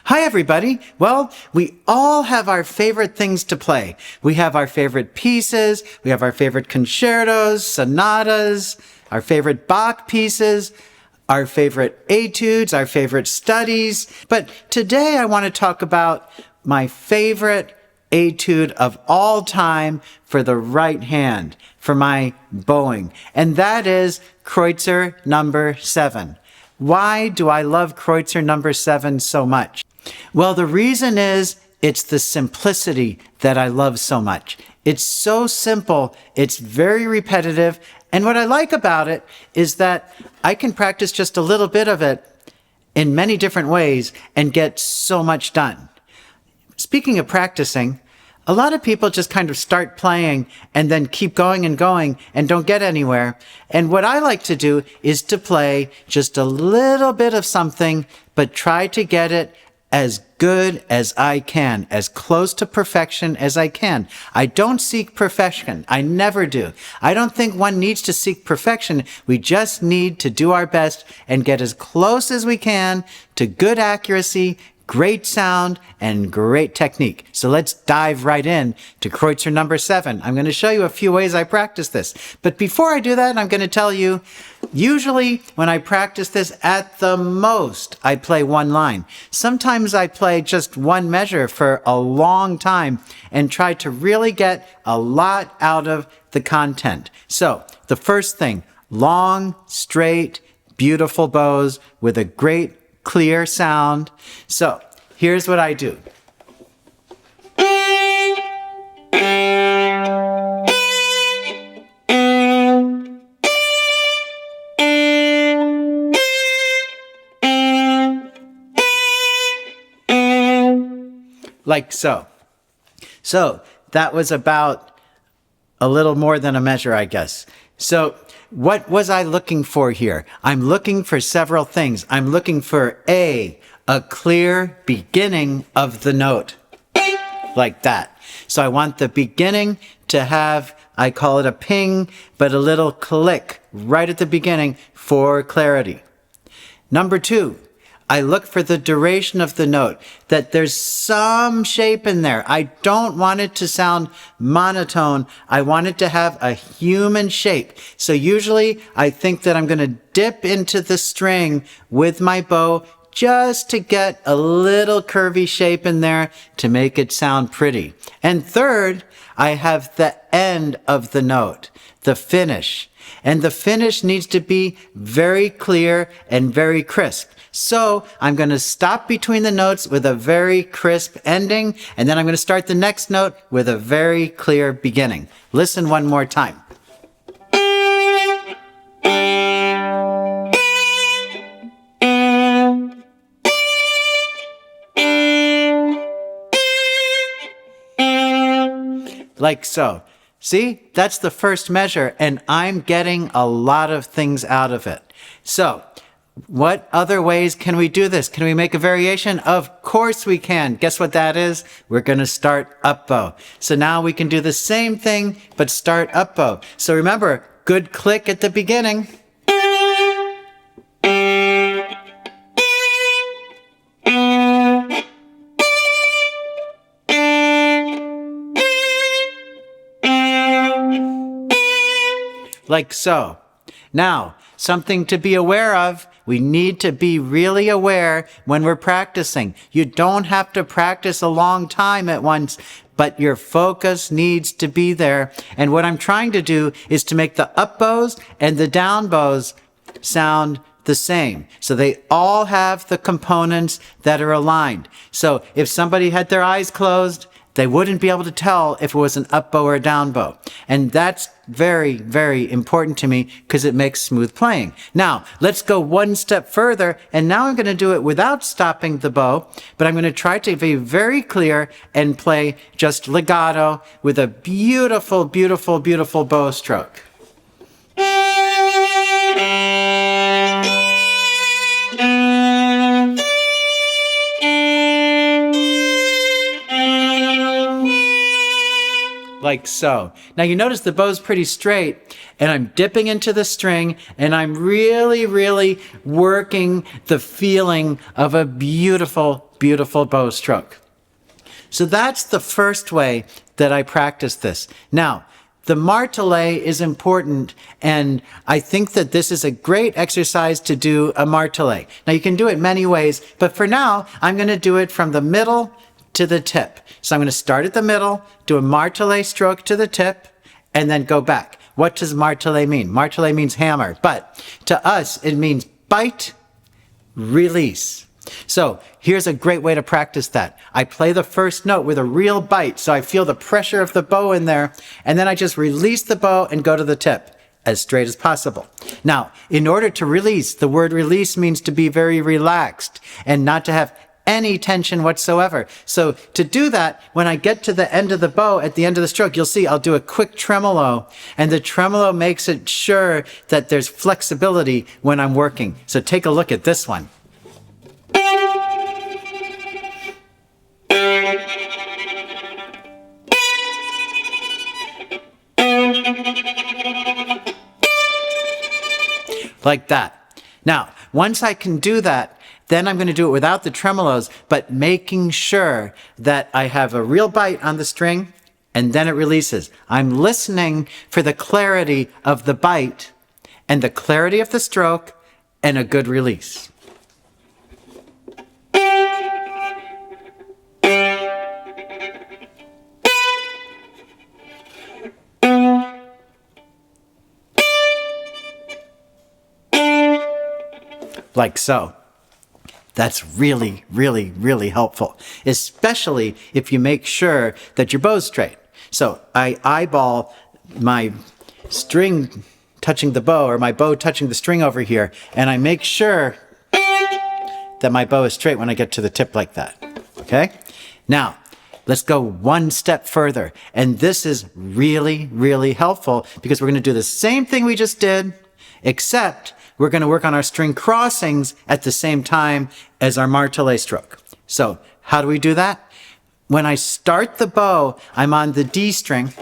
Hi, everybody. Well, we all have our favorite things to play. We have our favorite pieces. We have our favorite concertos, sonatas, our favorite Bach pieces, our favorite etudes, our favorite studies. But today I want to talk about my favorite etude of all time for the right hand, for my bowing. And that is Kreutzer number 7. Why do I love Kreutzer number 7 so much? Well, the reason is it's the simplicity that I love so much. It's so simple, it's very repetitive, and what I like about it is that I can practice just a little bit of it in many different ways and get so much done. Speaking of practicing, a lot of people just kind of start playing and then keep going and don't get anywhere. And what I like to do is to play just a little bit of something, but try to get it as good as I can, as close to perfection as I can. I don't seek perfection. I never do. I don't think one needs to seek perfection. We just need to do our best and get as close as we can to good accuracy, great sound, and great technique. So let's dive right in to Kreutzer number 7. I'm going to show you a few ways I practice this. But before I do that, I'm going to tell you, usually when I practice this, at the most, I play one line. Sometimes I play just one measure for a long time and try to really get a lot out of the content. So the first thing, long, straight, beautiful bows with a great clear sound. So here's what I do. Like so. So that was about a little more than a measure, I guess. So what was I looking for here? I'm looking for several things. I'm looking for a clear beginning of the note, like that. So I want the beginning to have, I call it a ping, but a little click right at the beginning for clarity. Number 2, I look for the duration of the note, that there's some shape in there. I don't want it to sound monotone. I want it to have a human shape. So usually I think that I'm going to dip into the string with my bow just to get a little curvy shape in there to make it sound pretty. And third, I have the end of the note, the finish. And the finish needs to be very clear and very crisp. So I'm going to stop between the notes with a very crisp ending, and then I'm going to start the next note with a very clear beginning. Listen one more time. Like so. See, that's the first measure, and I'm getting a lot of things out of it. So, what other ways can we do this? Can we make a variation? Of course we can. Guess what that is? We're going to start up bow. So now we can do the same thing, but start up bow. So remember, good click at the beginning. Like so. Now, something to be aware of. We need to be really aware when we're practicing. You don't have to practice a long time at once, but your focus needs to be there. And what I'm trying to do is to make the up bows and the down bows sound the same. So they all have the components that are aligned. So if somebody had their eyes closed, they wouldn't be able to tell if it was an up bow or a down bow. And that's very, very important to me because it makes smooth playing. Now, let's go one step further. And now I'm going to do it without stopping the bow, but I'm going to try to be very clear and play just legato with a beautiful, beautiful, beautiful bow stroke. like so. Now you notice the bow's pretty straight, and I'm dipping into the string, and I'm really, really working the feeling of a beautiful beautiful bow stroke. So that's the first way that I practice this. Now, the martelet is important, and I think that this is a great exercise to do a martelet. Now, you can do it many ways, but for now, I'm going to do it from the middle to the tip. So I'm going to start at the middle, do a martelet stroke to the tip, and then go back. What does martelet mean? Martelet means hammer, but to us, it means bite, release. So here's a great way to practice that. I play the first note with a real bite, so I feel the pressure of the bow in there, and then I just release the bow and go to the tip as straight as possible. Now, in order to release, the word release means to be very relaxed and not to have any tension whatsoever. So to do that, when I get to the end of the bow, at the end of the stroke, you'll see I'll do a quick tremolo, and the tremolo makes it sure that there's flexibility when I'm working. So take a look at this one. Like that. Now, once I can do that, then I'm going to do it without the tremolos, but making sure that I have a real bite on the string, and then it releases. I'm listening for the clarity of the bite and the clarity of the stroke and a good release. Like so. That's really, really, really helpful, especially if you make sure that your bow's straight. So I eyeball my string touching the bow, or my bow touching the string over here, and I make sure that my bow is straight when I get to the tip like that. Okay? Now, let's go one step further. And this is really, really helpful because we're going to do the same thing we just did, except we're going to work on our string crossings at the same time as our martelet stroke. So how do we do that? When I start the bow, I'm on the D string.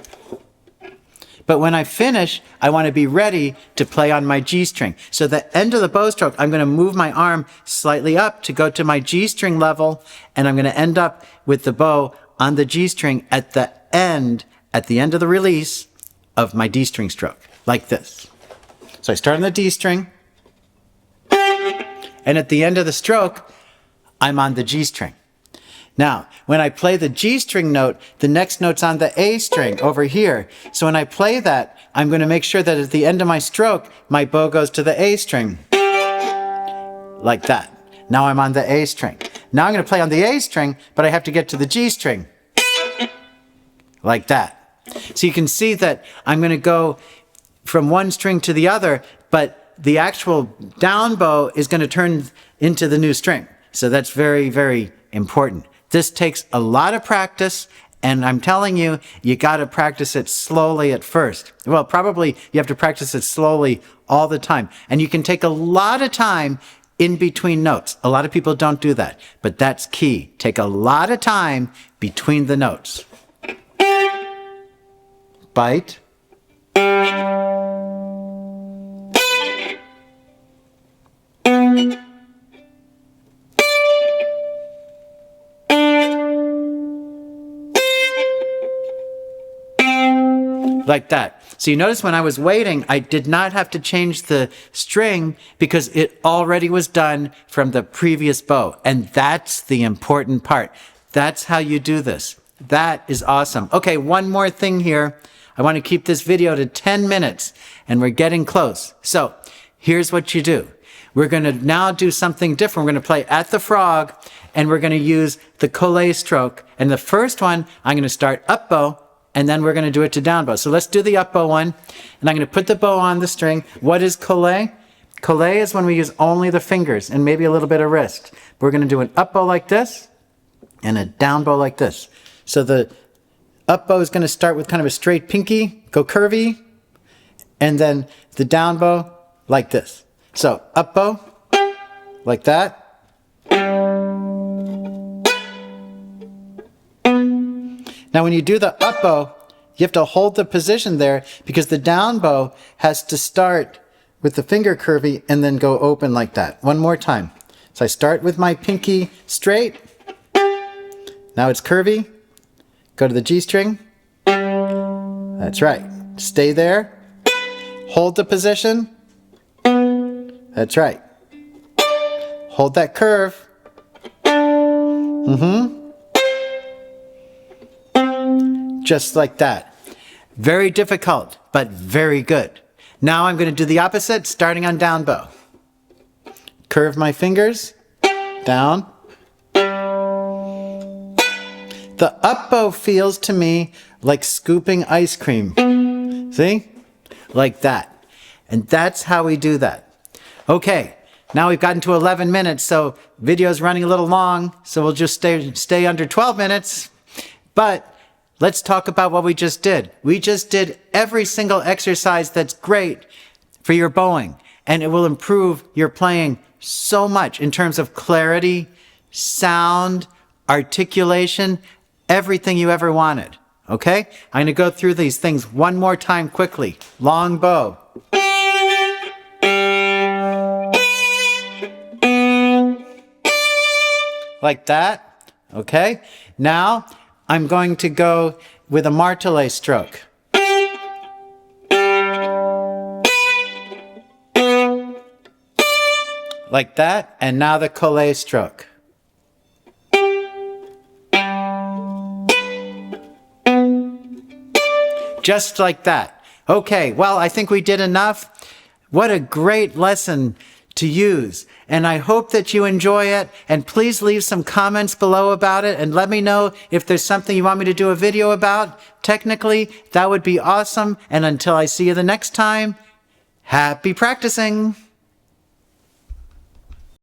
But when I finish, I want to be ready to play on my G string. So the end of the bow stroke, I'm going to move my arm slightly up to go to my G string level, and I'm going to end up with the bow on the G string at the end of the release of my D string stroke, like this. So I start on the D string, and at the end of the stroke, I'm on the G string. Now, when I play the G string note, the next note's on the A string over here. So when I play that, I'm going to make sure that at the end of my stroke, my bow goes to the A string. Like that. Now I'm on the A string. Now I'm going to play on the A string, but I have to get to the G string. Like that. So you can see that I'm going to go from one string to the other, but the actual down bow is going to turn into the new string. So that's very, very important. This takes a lot of practice, and I'm telling you, you got to practice it slowly at first. Well, probably you have to practice it slowly all the time. And you can take a lot of time in between notes. A lot of people don't do that, but that's key. Take a lot of time between the notes. Bite. Like that. So you notice when I was waiting, I did not have to change the string because it already was done from the previous bow. And that's the important part. That's how you do this. That is awesome. Okay, one more thing here. I want to keep this video to 10 minutes, and we're getting close. So here's what you do. We're going to now do something different. We're going to play at the frog, and we're going to use the collet stroke. And the first one, I'm going to start up bow, and then we're going to do it to down bow. So let's do the up bow one. And I'm going to put the bow on the string. What is collet? Collet is when we use only the fingers and maybe a little bit of wrist. We're going to do an up bow like this and a down bow like this. So the up bow is going to start with kind of a straight pinky, go curvy, and then the down bow like this. So up bow, like that. Now when you do the up bow, you have to hold the position there because the down bow has to start with the finger curvy and then go open like that. One more time. So I start with my pinky straight, Now it's curvy. Go to the G string. That's right. Stay there. Hold the position. That's right. Hold that curve. Just like that. Very difficult, but very good. Now I'm going to do the opposite, starting on down bow. Curve my fingers. Down. The up bow feels to me like scooping ice cream. See? Like that. And that's how we do that. Okay, now we've gotten to 11 minutes, so video's running a little long, so we'll just stay under 12 minutes. But let's talk about what we just did. We just did every single exercise that's great for your bowing, and it will improve your playing so much in terms of clarity, sound, articulation, everything you ever wanted. Okay? I'm going to go through these things one more time quickly. Long bow. Like that. Okay? Now, I'm going to go with a martelé stroke. Like that. And now the collé stroke. Just like that. Okay, well, I think we did enough. What a great lesson to use. And I hope that you enjoy it. And please leave some comments below about it and let me know if there's something you want me to do a video about. Technically, that would be awesome. And until I see you the next time, happy practicing.